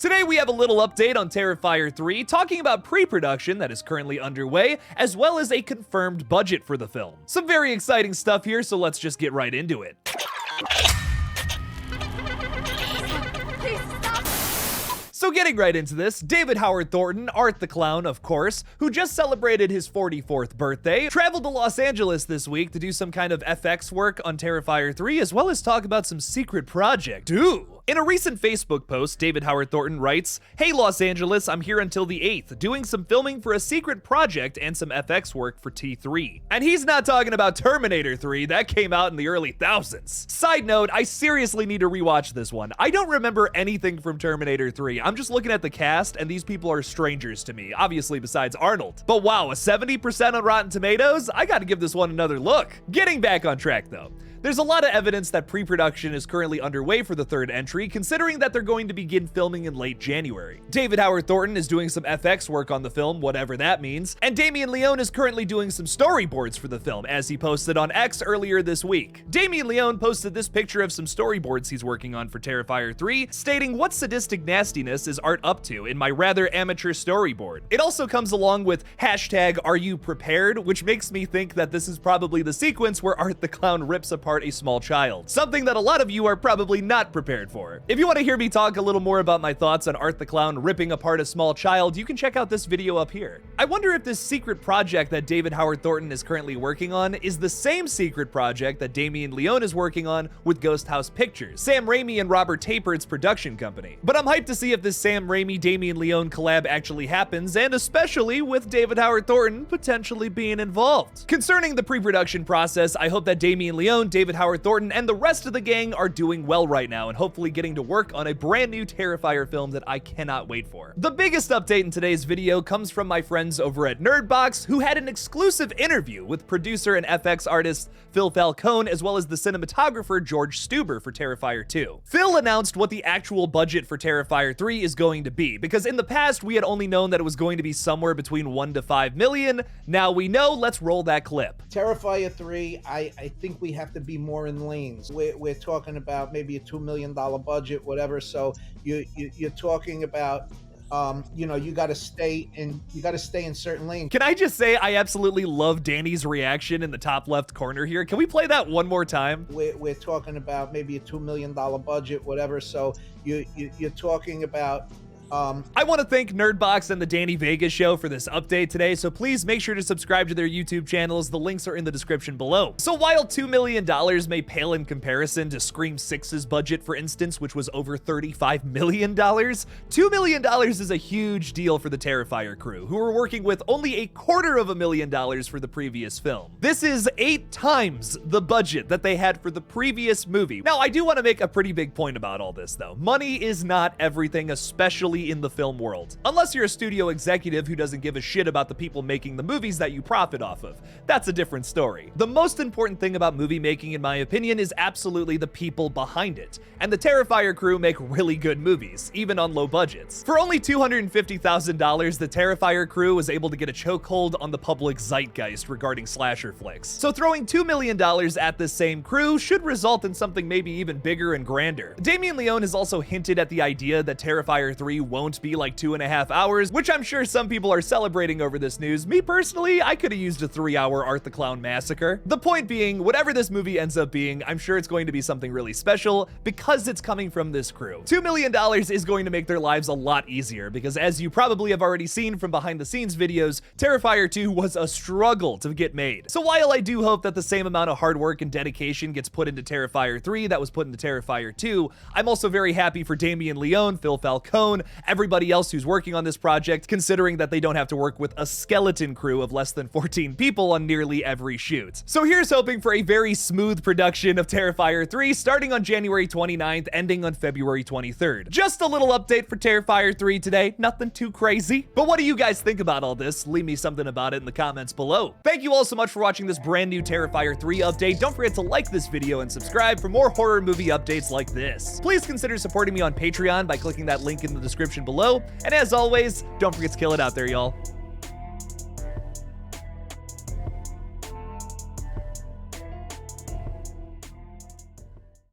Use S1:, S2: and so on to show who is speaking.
S1: Today we have a little update on Terrifier 3, talking about pre-production that is currently underway, as well as a confirmed budget for the film. Some very exciting stuff here, so let's just get right into it. So getting right into this, David Howard Thornton, Art the Clown, of course, who just celebrated his 44th birthday, traveled to Los Angeles this week to do some kind of FX work on Terrifier 3, as well as talk about some secret project. Ooh! In a recent Facebook post, David Howard Thornton writes, "Hey Los Angeles, I'm here until the 8th, doing some filming for a secret project and some FX work for T3. And he's not talking about Terminator 3, that came out in the early thousands. Side note, I seriously need to rewatch this one. I don't remember anything from Terminator 3. I'm just looking at the cast, and these people are strangers to me, obviously besides Arnold. But wow, a 70% on Rotten Tomatoes? I gotta give this one another look. Getting back on track though. There's a lot of evidence that pre-production is currently underway for the third entry, considering that they're going to begin filming in late January. David Howard Thornton is doing some FX work on the film, whatever that means, and Damien Leone is currently doing some storyboards for the film, as he posted on X earlier this week. Damien Leone posted this picture of some storyboards he's working on for Terrifier 3, stating, "What sadistic nastiness is Art up to in my rather amateur storyboard?" It also comes along with #AreYouPrepared, which makes me think that this is probably the sequence where Art the Clown rips apart a small child, something that a lot of you are probably not prepared for. If you want to hear me talk a little more about my thoughts on Art the Clown ripping apart a small child, you can check out this video up here. I wonder if this secret project that David Howard Thornton is currently working on is the same secret project that Damien Leone is working on with Ghost House Pictures, Sam Raimi and Robert Tapert's production company. But I'm hyped to see if this Sam Raimi Damien Leone collab actually happens, and especially with David Howard Thornton potentially being involved. Concerning the pre-production process, I hope that Damien Leone, David Howard Thornton, and the rest of the gang are doing well right now and hopefully getting to work on a brand new Terrifier film that I cannot wait for. The biggest update in today's video comes from my friends over at Nerdbox, who had an exclusive interview with producer and FX artist Phil Falcone, as well as the cinematographer George Stuber for Terrifier 2. Phil announced what the actual budget for Terrifier 3 is going to be, because in the past we had only known that it was going to be somewhere between 1 to 5 million. Now we know, let's roll that clip.
S2: Terrifier 3, I think we have to be more in lanes. We're talking about maybe a $2 million budget, whatever. So you're talking about, you got to stay in certain lanes.
S1: Can I just say I absolutely love Danny's reaction in the top left corner here? Can we play that one more time?
S2: We're talking about maybe a $2 million budget, whatever. So you're talking about.
S1: I want to thank Nerdbox and the Danny Vegas Show for this update today, so please make sure to subscribe to their YouTube channels. The links are in the description below. So while $2 million may pale in comparison to Scream 6's budget, for instance, which was over $35 million, $2 million is a huge deal for the Terrifier crew, who were working with only $250,000 for the previous film. This is 8 times the budget that they had for the previous movie. Now, I do want to make a pretty big point about all this, though. Money is not everything, especially in the film world. Unless you're a studio executive who doesn't give a shit about the people making the movies that you profit off of. That's a different story. The most important thing about movie making, in my opinion, is absolutely the people behind it. And the Terrifier crew make really good movies, even on low budgets. For only $250,000, the Terrifier crew was able to get a chokehold on the public zeitgeist regarding slasher flicks. So throwing $2 million at this same crew should result in something maybe even bigger and grander. Damien Leone has also hinted at the idea that Terrifier 3 won't be like 2.5 hours, which I'm sure some people are celebrating over this news. Me personally, I could have used a 3-hour Art the Clown massacre. The point being, whatever this movie ends up being, I'm sure it's going to be something really special because it's coming from this crew. $2 million is going to make their lives a lot easier because, as you probably have already seen from behind the scenes videos, Terrifier 2 was a struggle to get made. So while I do hope that the same amount of hard work and dedication gets put into Terrifier 3 that was put into Terrifier 2, I'm also very happy for Damien Leone, Phil Falcone, everybody else who's working on this project, considering that they don't have to work with a skeleton crew of less than 14 people on nearly every shoot. So here's hoping for a very smooth production of Terrifier 3 starting on January 29th, ending on February 23rd. Just a little update for Terrifier 3 today, nothing too crazy. But what do you guys think about all this? Leave me something about it in the comments below. Thank you all so much for watching this brand new Terrifier 3 update. Don't forget to like this video and subscribe for more horror movie updates like this. Please consider supporting me on Patreon by clicking that link in the description below. And as always, don't forget to kill it out there, y'all.